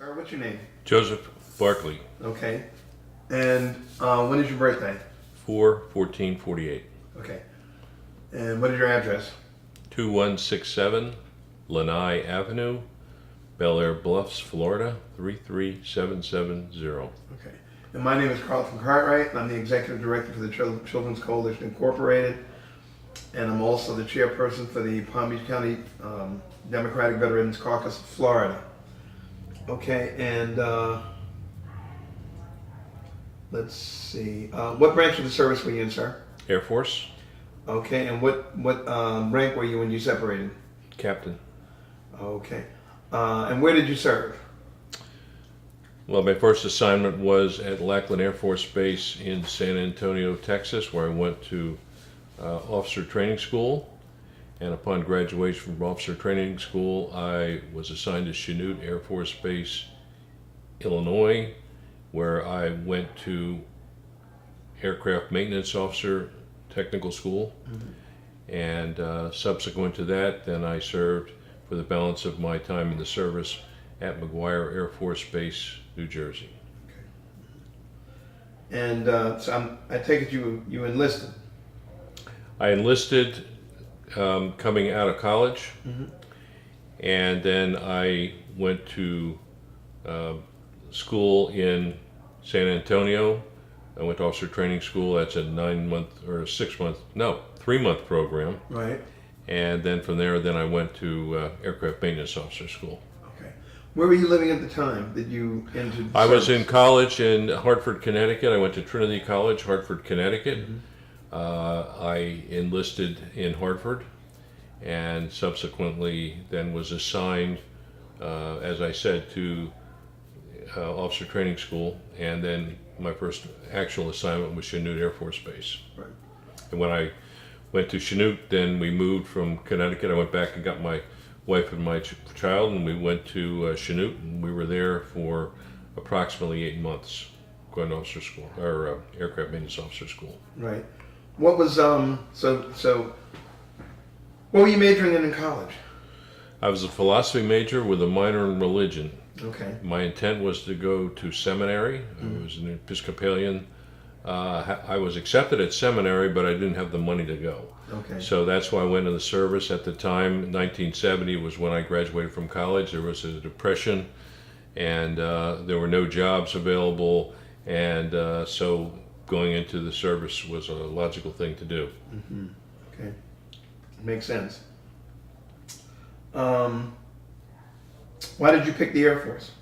All right, what's your name? Joseph Barkley. Okay. And when is your birthday? 4/14/48. Okay. And what is your address? 2167 Lanai Avenue, Bel Air Bluffs, Florida 33770. Okay. And my name is Carlton Cartwright, and I'm the Executive Director for the Children's Coalition Incorporated. And I'm also the chairperson for the Palm Beach County Democratic Veterans Caucus of Florida. Okay, and let's see. What branch of the service were you in, sir? Air Force, Okay, and what rank were you when you separated? Captain. Okay. And where did you serve? Well, my first assignment was at Lackland Air Force Base in San Antonio, Texas, where I went to officer training school. And upon graduation from officer training school, I was assigned to Chanute Air Force Base, Illinois, where I went to aircraft maintenance officer technical school. Mm-hmm. And subsequent to that, then I served for the balance of my time in the service at McGuire Air Force Base, New Jersey. Okay. And so I take it you enlisted? I enlisted coming out of college, mm-hmm. and then I went to school in San Antonio. I went to officer training school. That's a 3-month program. Right. And then from there, then I went to aircraft maintenance officer school. Okay. Where were you living at the time that you entered? I was in college in Hartford, Connecticut. I went to Trinity College, Hartford, Connecticut. Mm-hmm. I enlisted in Hartford, and subsequently then was assigned, as I said, to officer training school, and then my first actual assignment was Chanute Air Force Base. Right. And when I went to Chanute, then we moved from Connecticut. I went back and got my wife and my child, and we went to Chanute, and we were there for approximately 8 months, going to officer school, or aircraft maintenance officer school. Right. What was so what were you majoring in college? I was a philosophy major with a minor in religion. Okay. My intent was to go to seminary. Mm-hmm. I was an Episcopalian. I was accepted at seminary, but I didn't have the money to go. Okay. So that's why I went into the service. At the time, 1970 was when I graduated from college. There was a depression, and there were no jobs available, and so going into the service was a logical thing to do. Mm-hmm. Okay. Makes sense. Why did you pick the Air Force?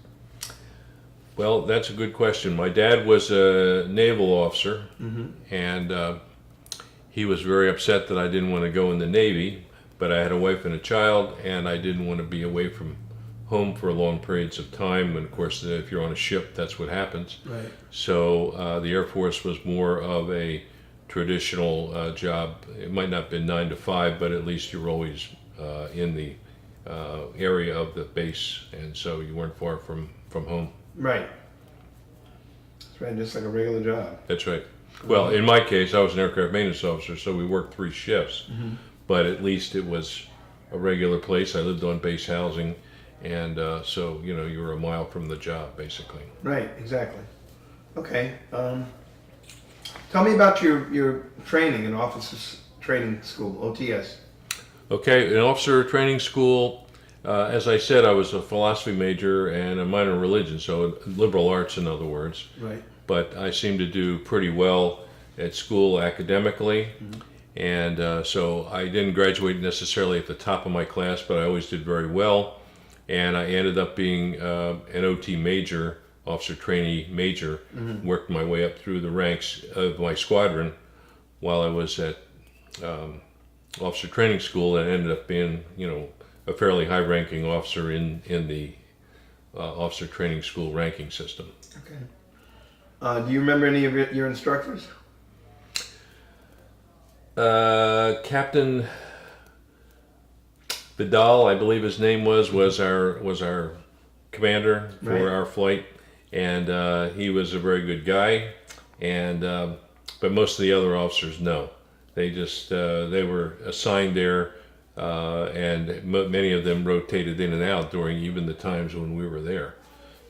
Well, that's a good question. My dad was a naval officer, mm-hmm. and he was very upset that I didn't want to go in the Navy, but I had a wife and a child, and I didn't want to be away from home for long periods of time. And of course, if you're on a ship, that's what happens. Right. So the Air Force was more of a traditional job. It might not have been 9 to 5, but at least you were always in the area of the base, and so you weren't far from home. Right. That's right, just like a regular job. That's right. Well, in my case, I was an aircraft maintenance officer, so we worked 3 shifts, mm-hmm. but at least it was a regular place. I lived on base housing, and so, you know, you were a mile from the job, basically. Right, exactly. Okay. Tell me about your training in officers training school, OTS. Okay, in officer training school, as I said, I was a philosophy major and a minor in religion, so liberal arts, in other words. Right. But I seemed to do pretty well at school academically, mm-hmm. and so I didn't graduate necessarily at the top of my class, but I always did very well, and I ended up being an OT major, officer trainee major, mm-hmm. worked my way up through the ranks of my squadron while I was at officer training school, and ended up being, you know, a fairly high-ranking officer in the officer training school ranking system. Okay. Do you remember any of your instructors? Captain Vidal, I believe his name was our commander for Right. our flight, and he was a very good guy. And but most of the other officers, no, they just they were assigned there, and many of them rotated in and out during even the times when we were there.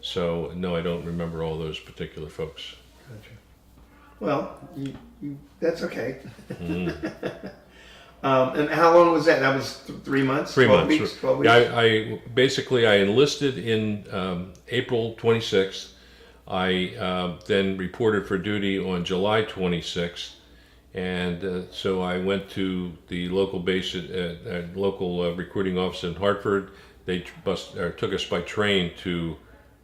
So no, I don't remember all those particular folks. Gotcha. Well, that's okay. And how long was that? That was 3 months? 3 12 months. weeks? 12 weeks? Yeah, I basically I enlisted in April 26th. I then reported for duty on July 26th, and so I went to the local base at local recruiting office in Hartford. They took us by train to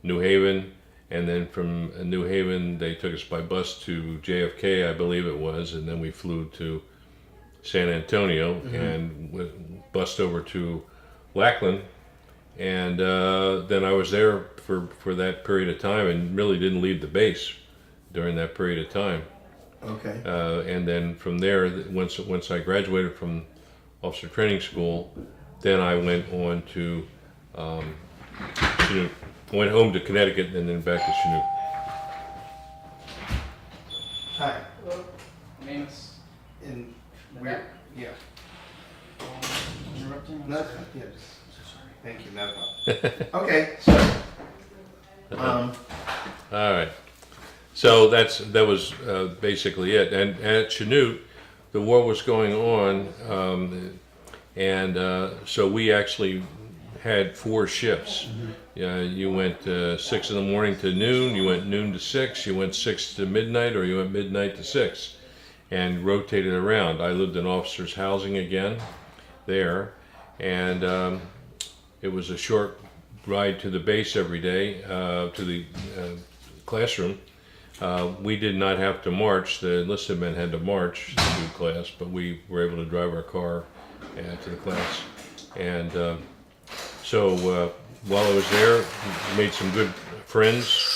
New Haven, and then from New Haven they took us by bus to JFK, I believe it was, and then we flew to San Antonio and bussed over to Lackland, and then I was there for that period of time and really didn't leave the base during that period of time. Okay. And then from there, once I graduated from officer training school, then I went on to Chinook. I went home to Connecticut and then back to Chinook. Hi. Hello. My name is And the we're, back. yeah. Interrupting. I'm No, sorry. yeah, just, So sorry. thank you, no problem. Okay, so, All right. So that was basically it. And at Chinook, the war was going on, and so we actually had 4 shifts. You went 6 in the morning to noon, you went noon to 6, you went 6 to midnight, or you went midnight to 6, and rotated around. I lived in officers' housing again there, and it was a short ride to the base every day, to the classroom. We did not have to march. The enlisted men had to march to class, but we were able to drive our car to the class. And so while I was there, made some good friends.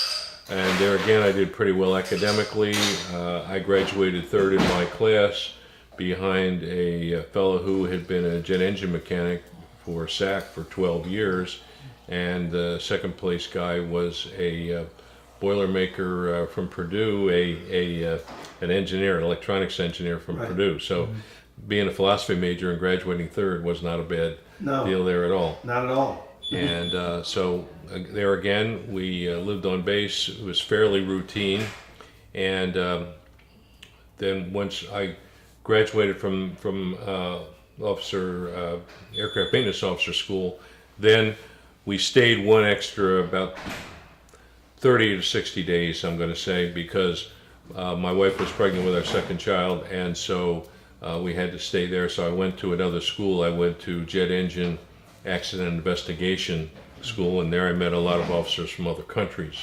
And there again, I did pretty well academically. I graduated 3rd in my class behind a fellow who had been a jet engine mechanic for SAC for 12 years. And the 2nd place guy was a Boilermaker from Purdue, an engineer, an electronics engineer from Purdue. So being a philosophy major and graduating 3rd was not a bad deal there at all. not at all. And so there again, we lived on base. It was fairly routine. And then once I graduated from aircraft maintenance officer school, then we stayed one extra about 30 to 60 days, I'm going to say, because my wife was pregnant with our 2nd child, and so we had to stay there. So I went to another school. I went to Jet Engine Accident Investigation School, and there I met a lot of officers from other countries.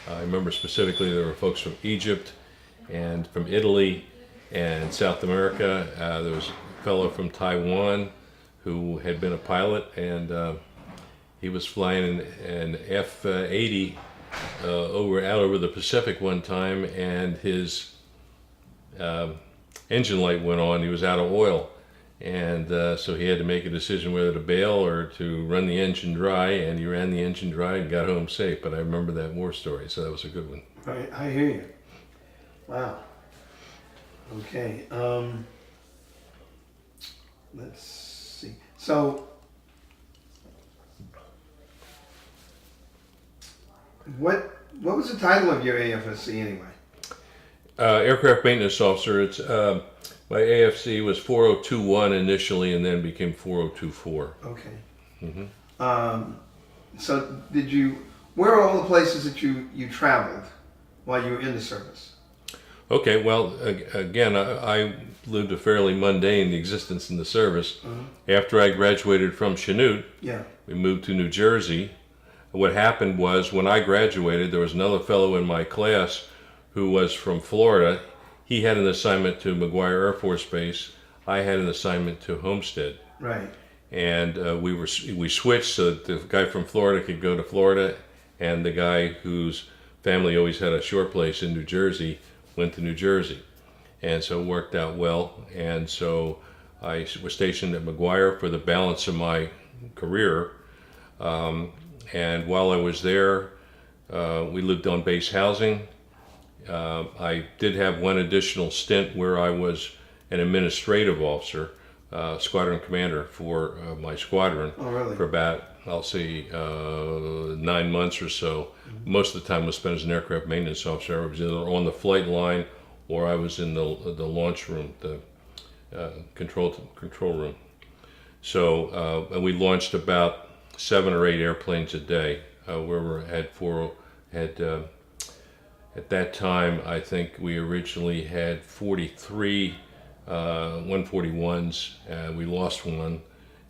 I remember specifically there were folks from Egypt and from Italy and South America. There was a fellow from Taiwan who had been a pilot, and he was flying an F-80 out over the Pacific one time, and his engine light went on. He was out of oil, and so he had to make a decision whether to bail or to run the engine dry, and he ran the engine dry and got home safe. But I remember that war story, so that was a good one. I hear you. Wow. Okay. Let's see. So, what was the title of your AFSC anyway? Aircraft maintenance officer. It's my AFC was 4021 initially, and then became 4024. Okay. So where are all the places that you traveled while you were in the service? Okay, well, again, I lived a fairly mundane existence in the service. After I graduated from Chinook, we moved to New Jersey. What happened was, when I graduated, there was another fellow in my class who was from Florida. He had an assignment to McGuire Air Force Base. I had an assignment to Homestead. Right. And we switched so that the guy from Florida could go to Florida, and the guy whose family always had a shore place in New Jersey went to New Jersey. And so it worked out well. And so I was stationed at McGuire for the balance of my career. And while I was there, we lived on base housing. I did have one additional stint where I was an administrative officer, squadron commander for my squadron. Oh, really? For about I'll say, 9 months or so. Most of the time was spent as an aircraft maintenance officer. I was either on the flight line or I was in the launch room, the control room. So and we launched about 7 or 8 airplanes a day. At that time, I think we originally had 43 141s. We lost one,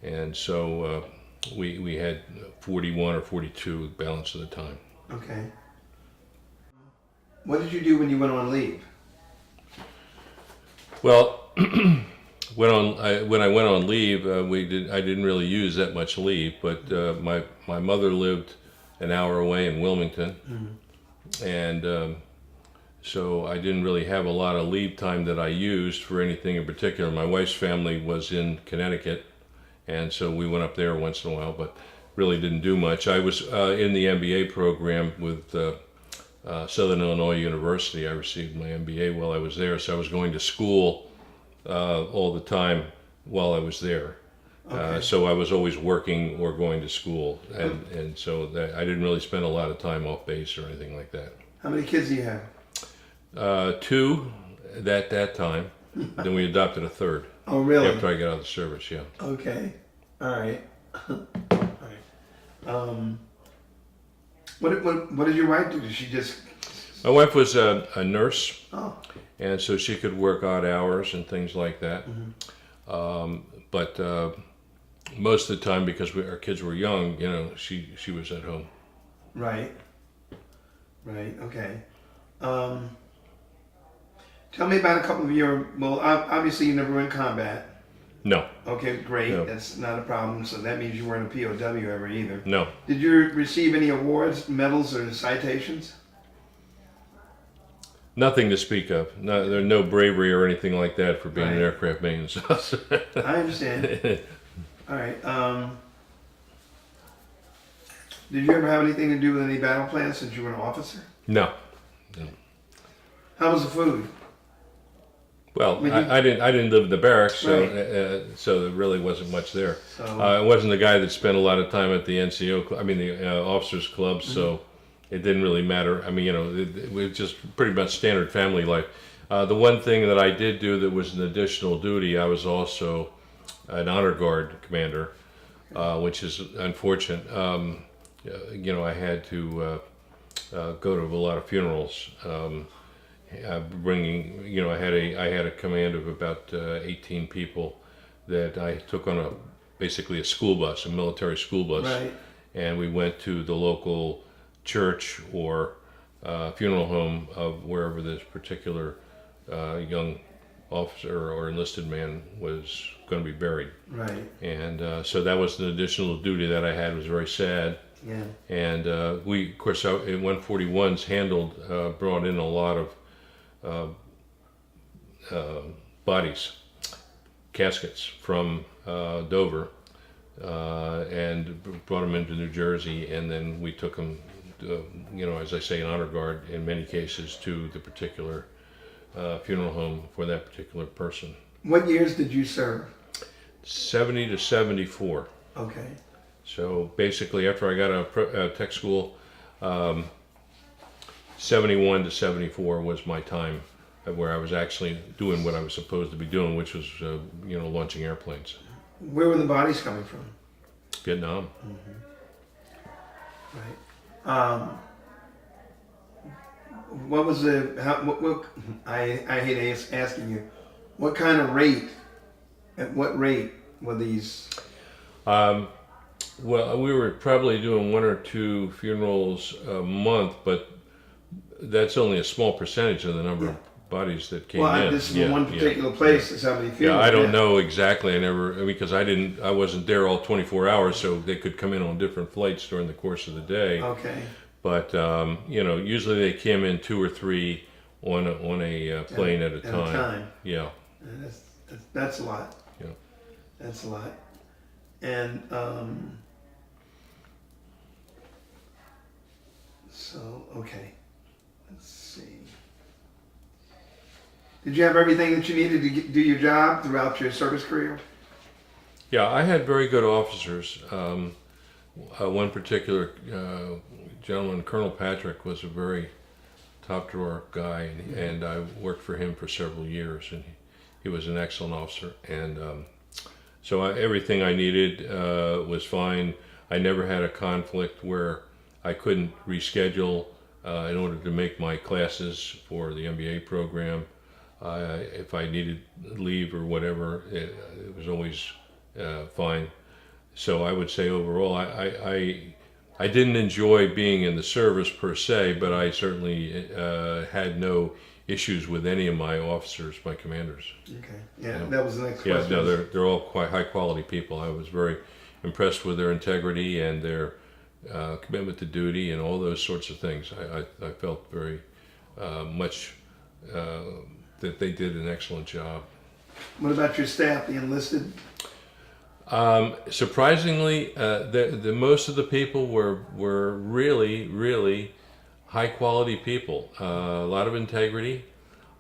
and so we had 41 or 42 the balance of the time. Okay. What did you do when you went on leave? Well, when I went on leave, I didn't really use that much leave, but my mother lived an hour away in Wilmington, and so I didn't really have a lot of leave time that I used for anything in particular. My wife's family was in Connecticut, and so we went up there once in a while, but really didn't do much. I was in the MBA program with Southern Illinois University. I received my MBA while I was there, so I was going to school all the time while I was there. Okay. So I was always working or going to school, and so I didn't really spend a lot of time off base or anything like that. How many kids do you have? 2 at that time. Then we adopted a third Oh, really? after I got out of the service. Yeah. Okay. All right. All right. What did your wife do? Did she just? My wife was a nurse, Oh. and so she could work odd hours and things like that. But most of the time, because our kids were young, she was at home. Right. Right. Okay. Tell me about a couple of your. Well, obviously you never went in combat. No. Okay, great. No. That's not a problem. So that means you weren't a POW ever either. No. Did you receive any awards, medals, or citations? Nothing to speak of. No, there's no bravery or anything like that for being an Right. aircraft maintenance officer. I understand. All right. Did you ever have anything to do with any battle plans since you were an officer? No. How was the food? Well, When you- I didn't live in the barracks, so Right. so there really wasn't much there. So I wasn't the guy that spent a lot of time at the NCO, the officers club, so it didn't really matter. I mean, it was just pretty much standard family life. The one thing that I did do that was an additional duty, I was also an honor guard commander, which is unfortunate. I had to go to a lot of funerals. I had a command of about 18 people that I took on basically a school bus, a military school bus, right. and we went to the local church or funeral home of wherever this particular young officer or enlisted man was going to be buried. Right. And so that was an additional duty that I had. It was very sad. Yeah. And we, of course, in 141s brought in a lot of bodies, caskets from Dover, and brought them into New Jersey, and then we took them, as I say, in honor guard in many cases to the particular funeral home for that particular person. What years did you serve? 70 to 74. Okay. So basically, after I got out of tech school, 71 to 74 was my time where I was actually doing what I was supposed to be doing, which was, launching airplanes. Where were the bodies coming from? Vietnam. Right. What was I hate asking you, what kind of rate, at what rate were these? Well, we were probably doing 1 or 2 funerals a month, but that's only a small percentage of the number of bodies that came in. This is one particular place. That's how many funerals. Yeah, I don't know exactly. Because I wasn't there all 24 hours, so they could come in on different flights during the course of the day. Okay. But usually they came in 2 or 3 on a plane at a time. Yeah. And that's a lot. Yeah. That's a lot. And so okay. Let's see. Did you have everything that you needed to do your job throughout your service career? Yeah, I had very good officers. One particular gentleman, Colonel Patrick, was a very top drawer guy, and I worked for him for several years, and he was an excellent officer. And so everything I needed was fine. I never had a conflict where I couldn't reschedule in order to make my classes for the MBA program. If I needed leave or whatever, it was always fine. So I would say overall, I didn't enjoy being in the service per se, but I certainly had no issues with any of my officers, my commanders. Okay. Yeah, Yeah. that was the next Yeah, question. no, they're all quite high quality people. I was very impressed with their integrity and their commitment to duty and all those sorts of things. I felt very much that they did an excellent job. What about your staff, the enlisted? Surprisingly, the most of the people were really high quality people. A lot of integrity,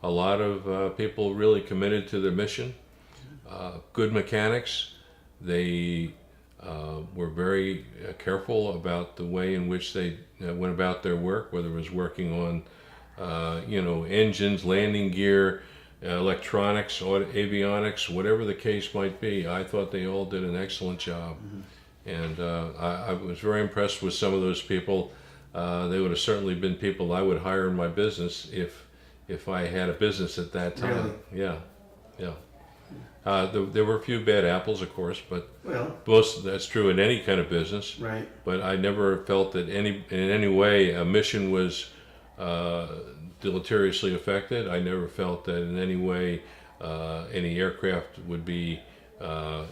a lot of people really committed to their mission. Good mechanics. They were very careful about the way in which they went about their work, whether it was working on engines, landing gear, electronics, avionics, whatever the case might be. I thought they all did an excellent job. And I was very impressed with some of those people. They would have certainly been people I would hire in my business if I had a business at that time. Really? Yeah. There were a few bad apples, of course, but Well, that's true in any kind of business. right. But I never felt that in any way a mission was deleteriously affected. I never felt that in any way any aircraft would be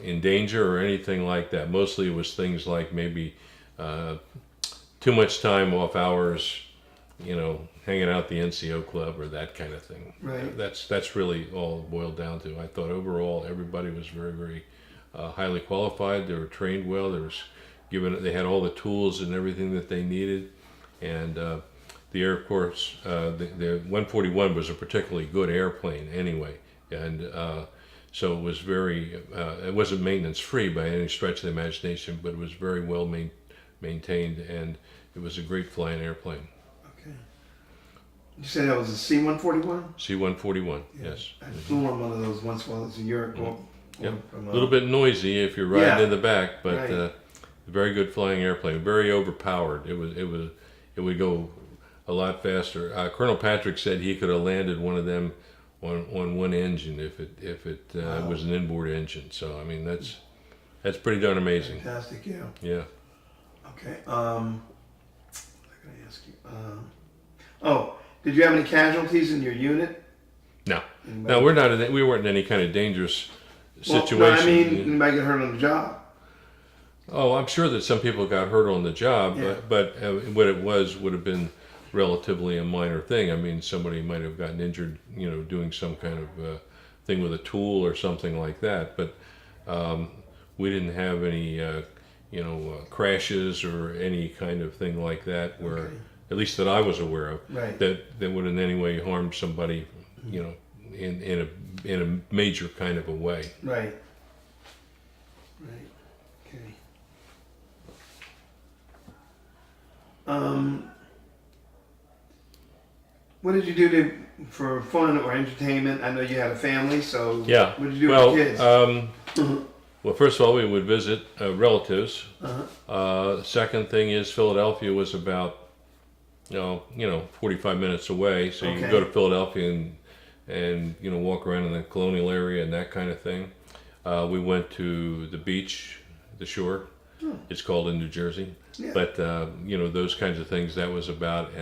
in danger or anything like that. Mostly it was things like maybe too much time off hours, hanging out at the NCO club or that kind of thing. Right. That's really all it boiled down to. I thought overall everybody was very, very highly qualified. They were trained well. They had all the tools and everything that they needed, and the Air Force, the 141 was a particularly good airplane anyway, and so it was it wasn't maintenance free by any stretch of the imagination, but it was very well maintained, and it was a great flying airplane. Okay. You said that was a C-141? C-141, yes. I flew on one of those once while I was in Europe. Yep. A little bit noisy if you're riding in the back, but Right. a very good flying airplane. Very overpowered. It would go a lot faster. Colonel Patrick said he could have landed one of them on one engine if it Wow. was an inboard engine. So I mean that's pretty darn amazing. Fantastic, yeah. Yeah. Okay. What can I ask you? Did you have any casualties in your unit? No. Anybody- No, we weren't in any kind of dangerous situation. Well, no, I mean, anybody get hurt on the job? Oh, I'm sure that some people got hurt on the job, Yeah. but what it would have been relatively a minor thing. I mean, somebody might have gotten injured, doing some kind of thing with a tool or something like that. But we didn't have any, crashes or any kind of thing like that where, Okay. at least that I was aware of, Right. that would in any way harm somebody, in a major kind of a way. Right. Right. Okay. What did you do for fun or entertainment? I know you had a family, so Yeah. what did you do Well, with kids? Well, first of all, we would visit relatives. Uh-huh. Second thing is Philadelphia was about 45 minutes away, so you could Okay. go to Philadelphia and walk around in the colonial area and that kind of thing. We went to the beach, the shore. It's called in New Jersey, Yeah. but those kinds of things. That was about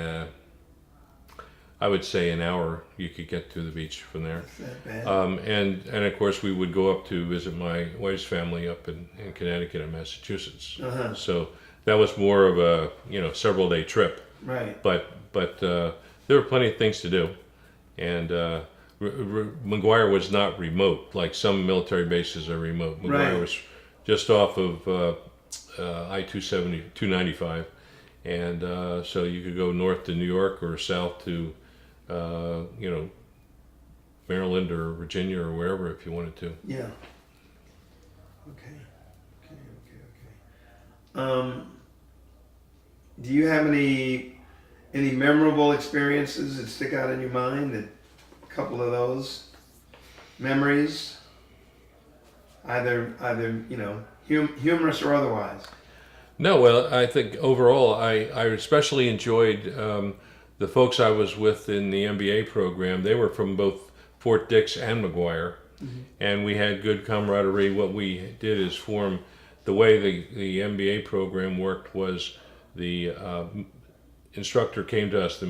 I would say an hour you could get to the beach from there. Not bad. And of course we would go up to visit my wife's family up in Connecticut and Massachusetts. Uh-huh. So that was more of a several day trip. Right. But there were plenty of things to do, and McGuire was not remote like some military bases are remote. McGuire Right. was just off of I-270, 295, and so you could go north to New York or south to Maryland or Virginia or wherever if you wanted to. Yeah. Okay. Do you have any memorable experiences that stick out in your mind? A couple of those memories, either humorous or otherwise. No, well, I think overall, I especially enjoyed the folks I was with in the MBA program. They were from both Fort Dix and McGuire, and we had good camaraderie. What we did is form the way the MBA program worked was the instructor came to us,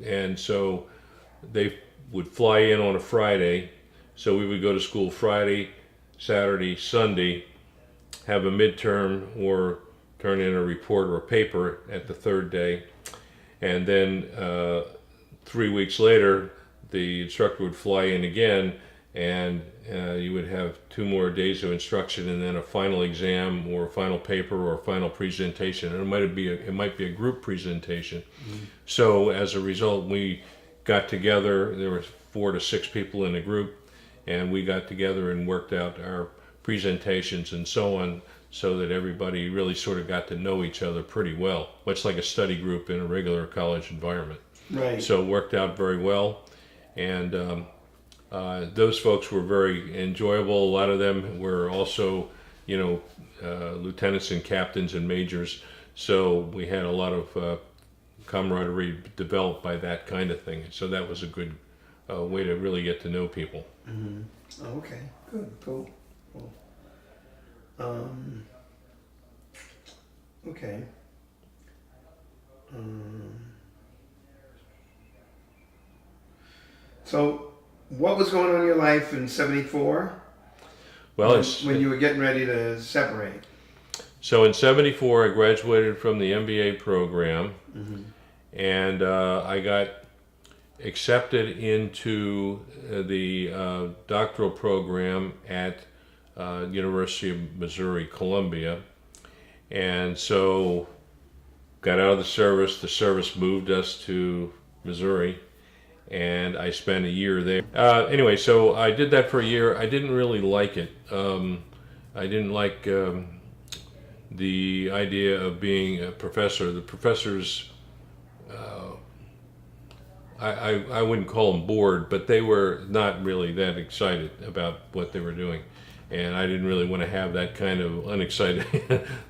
and so they would fly in on a Friday, so we would go to school Friday, Saturday, Sunday, have a midterm or turn in a report or a paper at the third day, and then 3 weeks later the instructor would fly in again, and you would have 2 more days of instruction and then a final exam or a final paper or a final presentation, and it might be a group presentation. So as a result, we got together. There were 4 to 6 people in a group, and we got together and worked out our presentations and so on, so that everybody really sort of got to know each other pretty well, much like a study group in a regular college environment. Right. So it worked out very well, and those folks were very enjoyable. A lot of them were also, lieutenants and captains and majors, so we had a lot of camaraderie developed by that kind of thing. So that was a good way to really get to know people. Mm-hmm. Oh, okay. Good. Cool. Okay. So, what was going on in your life in '74? Well, when you were getting ready to separate. So in '74, I graduated from the MBA program, and I got accepted into the doctoral program at University of Missouri, Columbia, and so got out of the service. The service moved us to Missouri, and I spent a year there. Anyway, so I did that for a year. I didn't really like it. I didn't like the idea of being a professor. The professors, I wouldn't call them bored, but they were not really that excited about what they were doing. And I didn't really want to have that kind of unexcited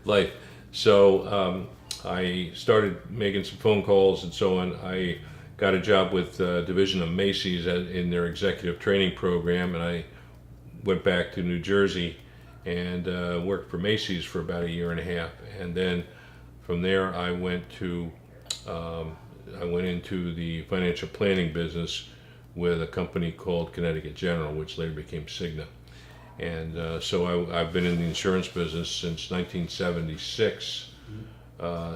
life. So I started making some phone calls and so on. I got a job with Division of Macy's in their executive training program, and I went back to New Jersey and worked for Macy's for about a year and a half. And then from there I went into the financial planning business with a company called Connecticut General, which later became Cigna. And so I've been in the insurance business since 1976.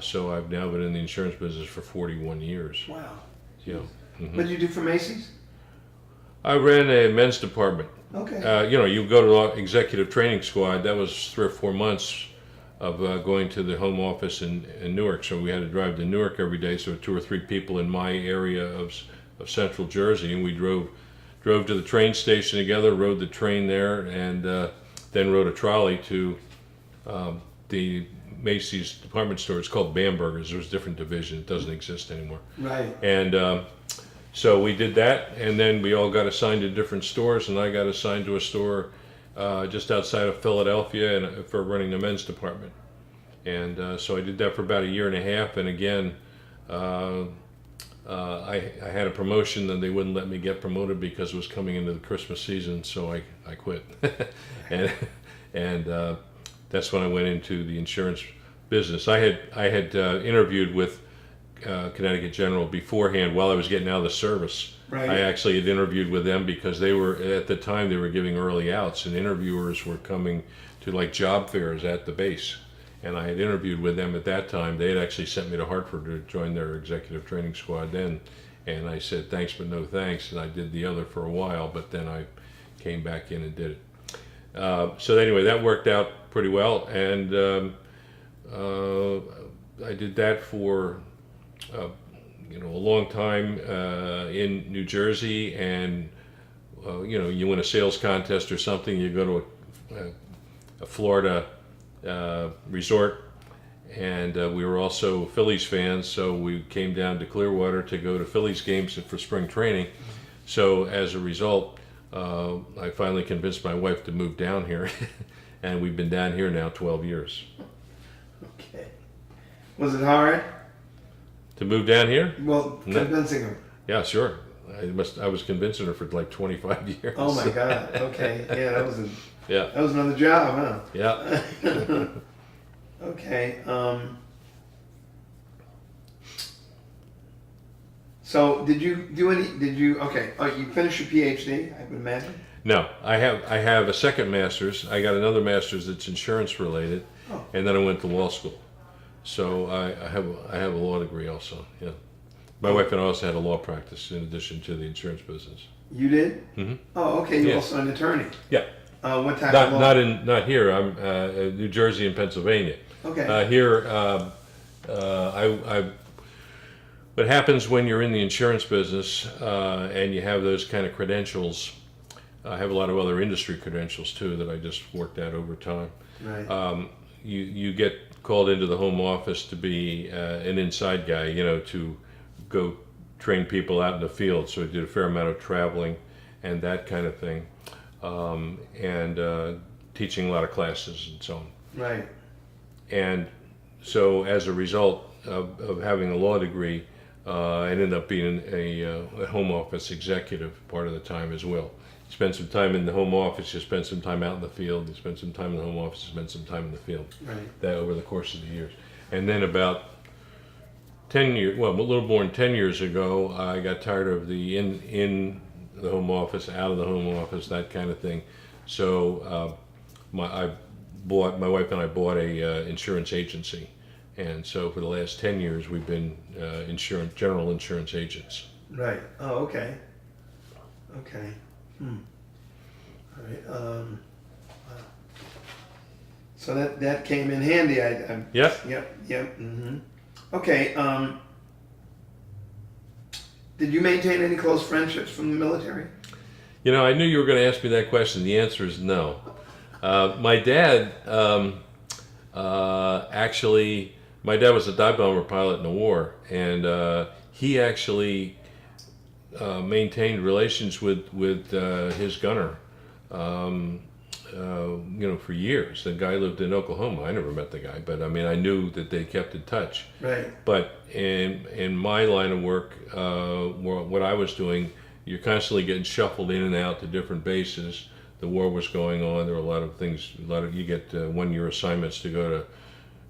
So I've now been in the insurance business for 41 years. Wow. What did you do for Macy's? I ran a men's department. Okay. You go to the executive training squad. That was 3 or 4 months of going to the home office in Newark. So we had to drive to Newark every day. So 2 or 3 people in my area of central Jersey, and we drove to the train station together, rode the train there, and then rode a trolley to the Macy's department store. It's called Bamberger's. There was a different division. It doesn't exist anymore. Right. And so we did that, and then we all got assigned to different stores, and I got assigned to a store just outside of Philadelphia for running the men's department. And so I did that for about a year and a half, and again, I had a promotion, and they wouldn't let me get promoted because it was coming into the Christmas season, so I quit. and that's when I went into the insurance business. I had interviewed with Connecticut General beforehand while I was getting out of the service. Right. I actually had interviewed with them because they were, at the time, they were giving early outs, and interviewers were coming to like job fairs at the base. And I had interviewed with them at that time. They had actually sent me to Hartford to join their executive training squad then. And I said, thanks, but no thanks. And I did the other for a while, but then I came back in and did it. So anyway, that worked out pretty well. And I did that for a long time in New Jersey. And you win a sales contest or something, you go to a Florida resort, and we were also Phillies fans, so we came down to Clearwater to go to Phillies games for spring training. So as a result, I finally convinced my wife to move down here, and we've been down here now 12 years. Okay. Was it hard? To move down here? Well, convincing her. Yeah, sure. I was convincing her for like 25 years. Oh my God. Okay. Yeah, Yeah. that was another job, huh? Yeah. Okay. So did you do any? Did you? Okay. Oh, you finished your PhD, I would imagine. No, I have a second master's. I got another master's that's insurance related, Oh. and then I went to law school. So I have a law degree also. Yeah. My wife and I also had a law practice in addition to the insurance business. You did? Mm-hmm. Oh, okay. You're Yeah. also an attorney. Yeah. What type of law? Not here. I'm New Jersey and Pennsylvania. Okay. Here, what happens when you're in the insurance business and you have those kind of credentials? I have a lot of other industry credentials too that I just worked out over time. Right. You get called into the home office to be an inside guy, you know, to go train people out in the field. So I did a fair amount of traveling and that kind of thing, and teaching a lot of classes and so on. Right. And so as a result of having a law degree, I ended up being a home office executive part of the time as well. You spend some time in the home office, you spend some time out in the field, you spend some time in the home office, you spend some time in the field. Right. That over the course of the years. And then about 10 years, well, a little more than 10 years ago, I got tired of the in the home office, out of the home office, that kind of thing. So my wife and I bought a insurance agency. And so for the last 10 years, we've been general insurance agents. Right. Oh, okay. Okay. All right. Wow. So that came in handy. Yeah. Yep. Mm-hmm. Okay. Did you maintain any close friendships from the military? You know, I knew you were going to ask me that question. The answer is no. My dad, actually, my dad was a dive bomber pilot in the war, and he actually maintained relations with his gunner, you know, for years. The guy lived in Oklahoma. I never met the guy, but I mean, I knew that they kept in touch. Right. But in my line of work, what I was doing, you're constantly getting shuffled in and out to different bases. The war was going on. There were a lot of things. You get 1-year assignments to go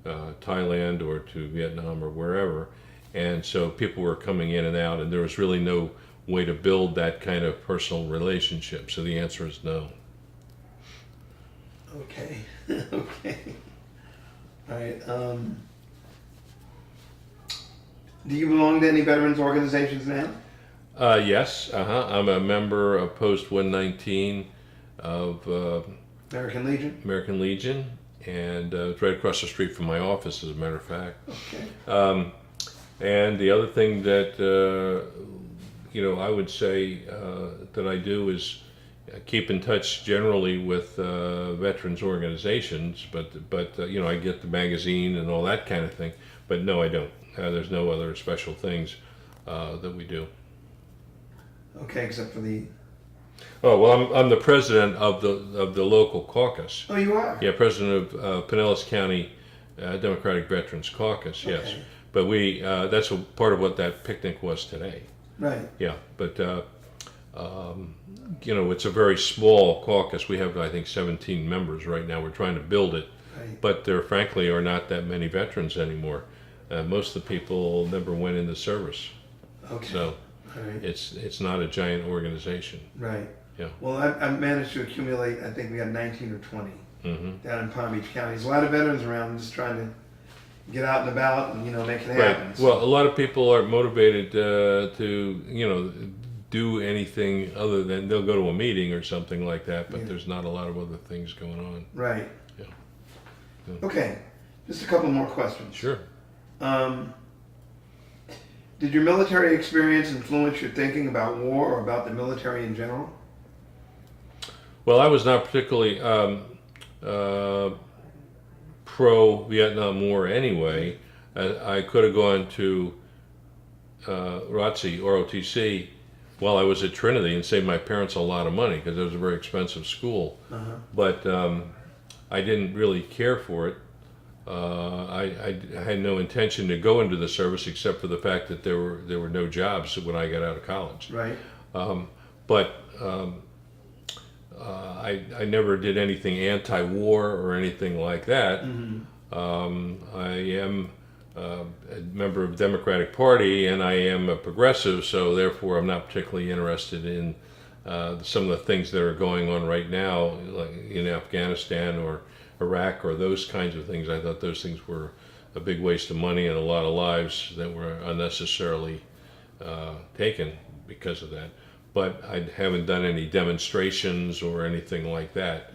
to Thailand or to Vietnam or wherever, and so people were coming in and out, and there was really no way to build that kind of personal relationship. So the answer is no. Okay. Okay. All right. Do you belong to any veterans organizations now? Yes. I'm a member of Post 119 of American Legion? American Legion, and it's right across the street from my office, as a matter of fact. Okay. And the other thing that you know, I would say that I do is keep in touch generally with veterans organizations, but you know, I get the magazine and all that kind of thing. But no, I don't. There's no other special things that we do. Okay, except for the... Oh well, I'm the president of the local caucus. Oh, you are? Yeah, president of Pinellas County Democratic Veterans Caucus. Yes, Okay. but that's part of what that picnic was today. Right. Yeah, but you know, it's a very small caucus. We have, I think, 17 members right now. We're trying to build it, Right. but there frankly are not that many veterans anymore. Most of the people never went into service, Okay. so All right. it's not a giant organization. Right. Yeah. Well, I've managed to accumulate, I think we got 19 or 20 Hmm. down in Palm Beach County. There's a lot of veterans around just trying to get out and about and, you know, make it happen. Right. Well, a lot of people are motivated to, you know, do anything other than they'll go to a meeting or something like that, but Yeah. there's not a lot of other things going on. Right. Yeah. Okay. Just a couple more questions. Sure. Did your military experience influence your thinking about war or about the military in general? Well, I was not particularly pro-Vietnam War anyway. I could have gone to ROTC while I was at Trinity and saved my parents a lot of money because it was a very expensive school. But I didn't really care for it. I had no intention to go into the service except for the fact that there were no jobs when I got out of college. Right. But I never did anything anti-war or anything like that. I am a member of the Democratic Party and I am a progressive, so therefore I'm not particularly interested in some of the things that are going on right now, like in Afghanistan or Iraq or those kinds of things. I thought those things were a big waste of money and a lot of lives that were unnecessarily taken because of that. But I haven't done any demonstrations or anything like that.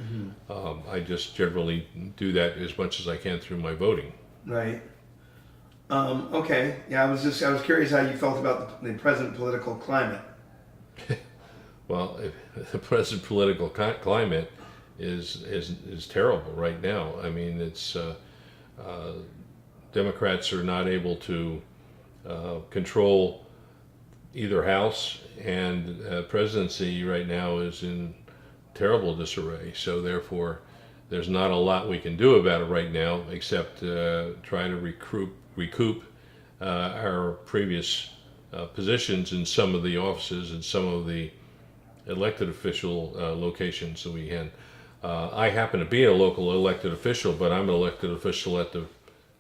I just generally do that as much as I can through my voting. Right. Okay. Yeah, I was curious how you felt about the present political climate. Well, the present political climate is terrible right now. I mean, it's Democrats are not able to control either house, and presidency right now is in terrible disarray. So therefore, there's not a lot we can do about it right now except try to recoup our previous positions in some of the offices and some of the elected official locations that we had. I happen to be a local elected official, but I'm an elected official at the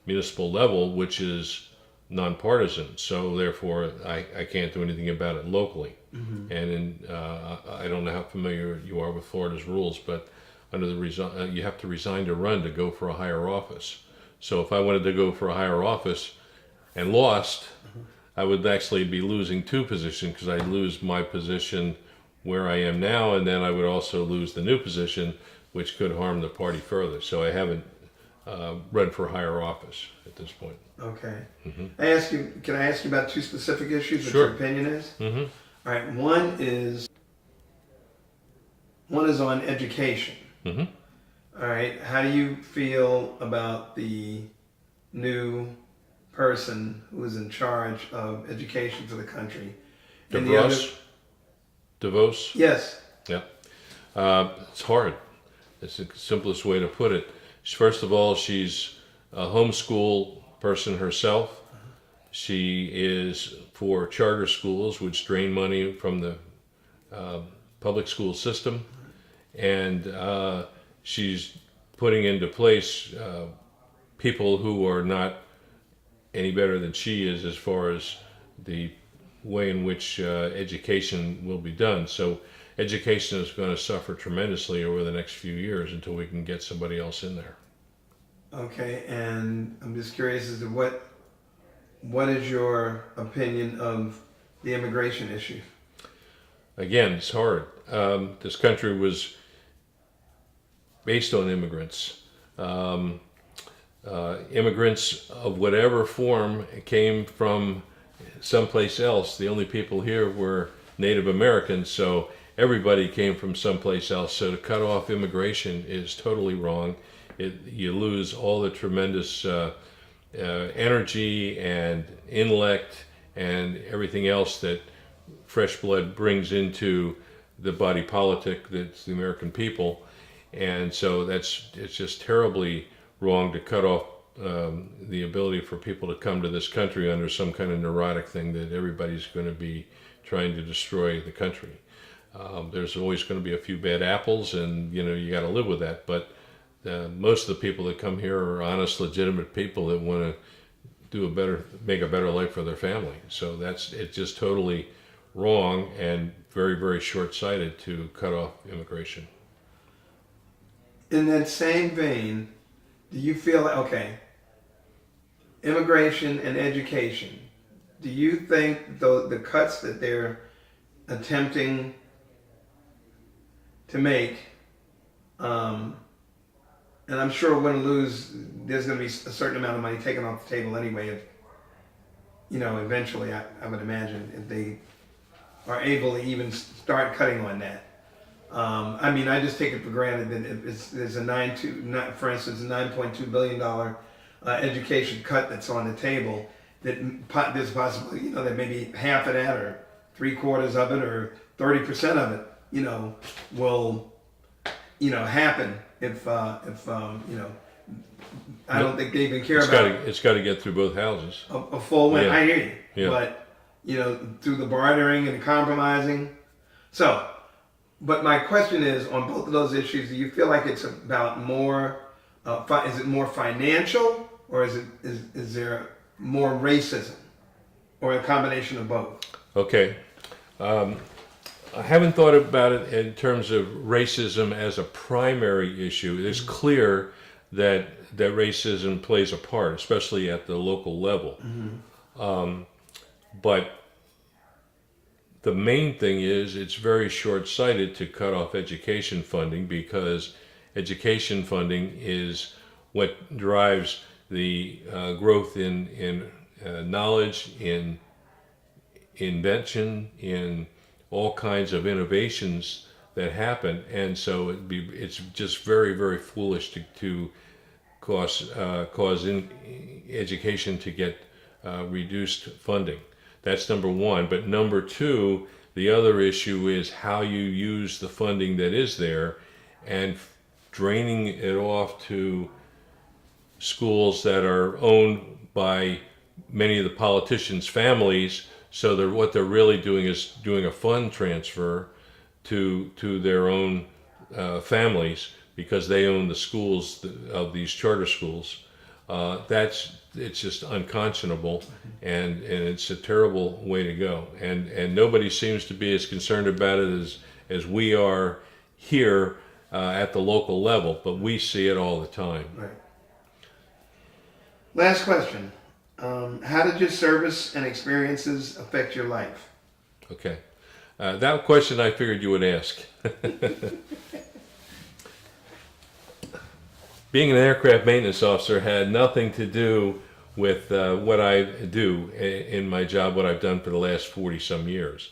municipal level, which is nonpartisan. So therefore, I can't do anything about it locally. And I don't know how familiar you are with Florida's rules, but under the you have to resign to run to go for a higher office. So if I wanted to go for a higher office and lost, I would actually be losing two positions because I'd lose my position where I am now, and then I would also lose the new position, which could harm the party further. So I haven't run for higher office at this point. Okay. Can I ask you about two specific issues? What Sure. your opinion is? Mm-hmm. All right. One is on education. All right. How do you feel about the new person who is in charge of education for the country? And the other- DeVos? Yes. Yeah. It's hard. It's the simplest way to put it. First of all, she's a homeschool person herself. She is for charter schools, which drain money from the public school system. And she's putting into place people who are not any better than she is as far as the way in which education will be done. So education is going to suffer tremendously over the next few years until we can get somebody else in there. Okay, and I'm just curious as to what is your opinion of the immigration issue? Again, it's hard. This country was based on immigrants. Immigrants of whatever form came from someplace else. The only people here were Native Americans, so everybody came from someplace else. So to cut off immigration is totally wrong. You lose all the tremendous energy and intellect and everything else that fresh blood brings into the body politic that's the American people. And so it's just terribly wrong to cut off the ability for people to come to this country under some kind of neurotic thing that everybody's going to be trying to destroy the country. There's always going to be a few bad apples, and you got to live with that. But most of the people that come here are honest, legitimate people that want to make a better life for their family. So it's just totally wrong and very, very short-sighted to cut off immigration. In that same vein, do you feel, okay, immigration and education, do you think the cuts that they're attempting to make, and I'm sure win or lose, there's going to be a certain amount of money taken off the table anyway, if, eventually I would imagine if they are able to even start cutting on that. I I mean, I just take it for granted that there's for instance, a $9.2 billion education cut that's on the table, that there's possibly, that maybe half of that or 3/4 of it or 30% of it, will, happen if I don't think they even care about It's got to get through both houses. a full win. Yeah. I hear you. Yeah. But, through the bartering and the compromising. So, but my question is, on both of those issues, do you feel like it's about more, is it more financial, or is there more racism, or a combination of both? Okay. I haven't thought about it in terms of racism as a primary issue. It's clear that racism plays a part, especially at the local level. But the main thing is it's very short-sighted to cut off education funding, because education funding is what drives the growth in knowledge, in invention, in all kinds of innovations that happen. And so it's just very, very foolish to cause education to get reduced funding. That's number one. But number two, the other issue is how you use the funding that is there, and draining it off to schools that are owned by many of the politicians' families. So what they're really doing is doing a fund transfer to their own families, because they own the schools of these charter schools. It's just unconscionable, and it's a terrible way to go. And nobody seems to be as concerned about it as we are here at the local level, but we see it all the time. Right. Last question. How did your service and experiences affect your life? Okay. That question I figured you would ask. Being an aircraft maintenance officer had nothing to do with what I do in my job, what I've done for the last 40 some years.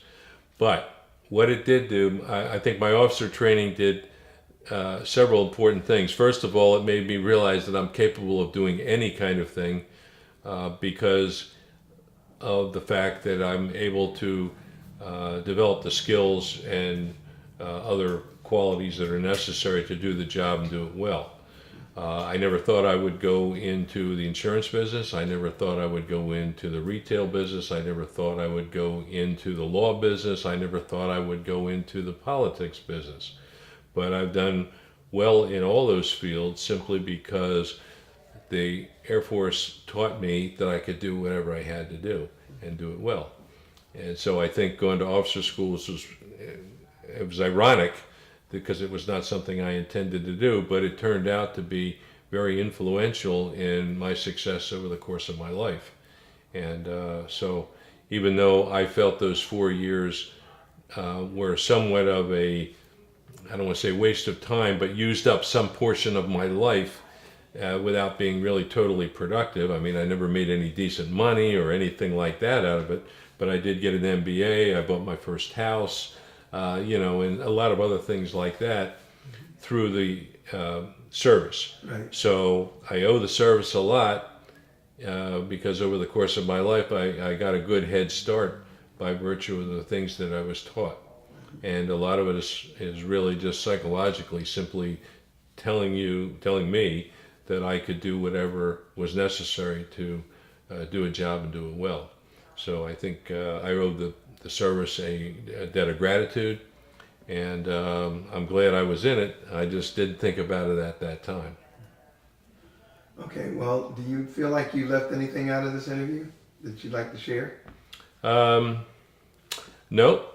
But what it did do, I think my officer training did several important things. First of all, it made me realize that I'm capable of doing any kind of thing, because of the fact that I'm able to develop the skills and other qualities that are necessary to do the job and do it well. I never thought I would go into the insurance business. I never thought I would go into the retail business. I never thought I would go into the law business. I never thought I would go into the politics business. But I've done well in all those fields simply because the Air Force taught me that I could do whatever I had to do and do it well. And so I think going to officer school it was ironic, because it was not something I intended to do, but it turned out to be very influential in my success over the course of my life. And so even though I felt those 4 years were somewhat of I don't want to say waste of time, but used up some portion of my life without being really totally productive. I mean, I never made any decent money or anything like that out of it, but I did get an MBA, I bought my first house, and a lot of other things like that through the service. Right. So I owe the service a lot because over the course of my life I got a good head start by virtue of the things that I was taught. And a lot of it is really just psychologically simply telling me that I could do whatever was necessary to do a job and do it well. So I think I owe the service a debt of gratitude, and I'm glad I was in it. I just didn't think about it at that time. Okay, well, do you feel like you left anything out of this interview that you'd like to share? No,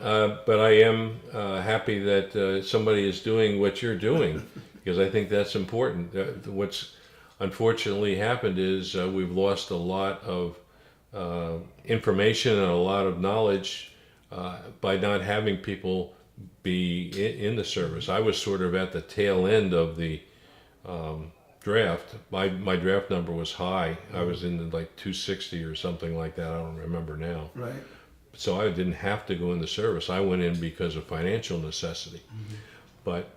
but I am happy that somebody is doing what you're doing, because I think that's important. What's unfortunately happened is we've lost a lot of information and a lot of knowledge by not having people be in the service. I was sort of at the tail end of the draft. My draft number was high. I was in like 260 or something like that. I don't remember now. Right. So I didn't have to go in the service. I went in because of financial necessity. Mm-hmm. But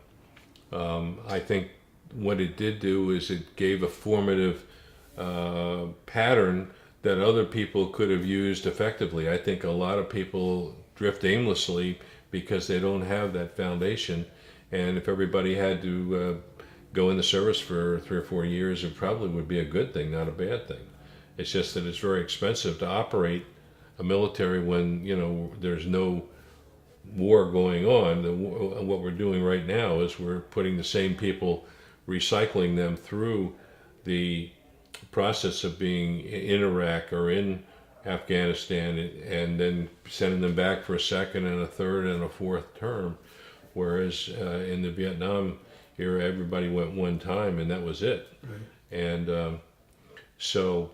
I think what it did do is it gave a formative pattern that other people could have used effectively. I think a lot of people drift aimlessly because they don't have that foundation. And if everybody had to go in the service for 3 or 4 years, it probably would be a good thing, not a bad thing. It's just that it's very expensive to operate a military when, you know, there's no war going on. What we're doing right now is we're putting the same people, recycling them through the process of being in Iraq or in Afghanistan, and then sending them back for a second and a third and a fourth term. Whereas in the Vietnam era, everybody went one time and that was it. Right. And so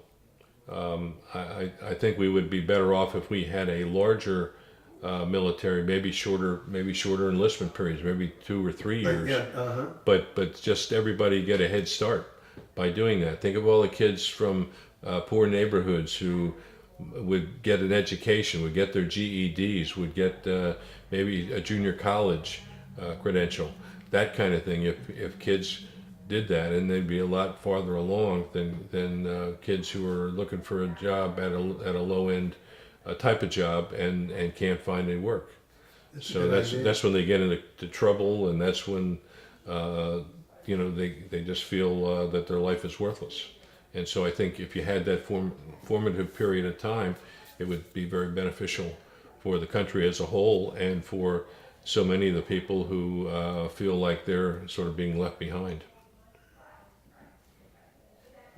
I think we would be better off if we had a larger military, maybe shorter enlistment periods, maybe 2 or 3 years. Yeah, But just everybody get a head start by doing that. Think of all the kids from poor neighborhoods who would get an education, would get their GEDs, would get maybe a junior college credential, that kind of thing. If kids did that, and they'd be a lot farther along than kids who are looking for a job at a low end type of job and can't find any work. So that's when they get into trouble, and that's when they just feel that their life is worthless. And so I think if you had that formative period of time, it would be very beneficial for the country as a whole, and for so many of the people who feel like they're sort of being left behind.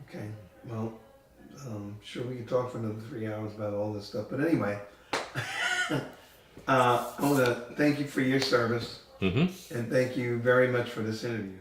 okay. Well, sure, we could talk for another 3 hours about all this stuff. But anyway, I want to thank you for your service, Mm-hmm. and thank you very much for this interview.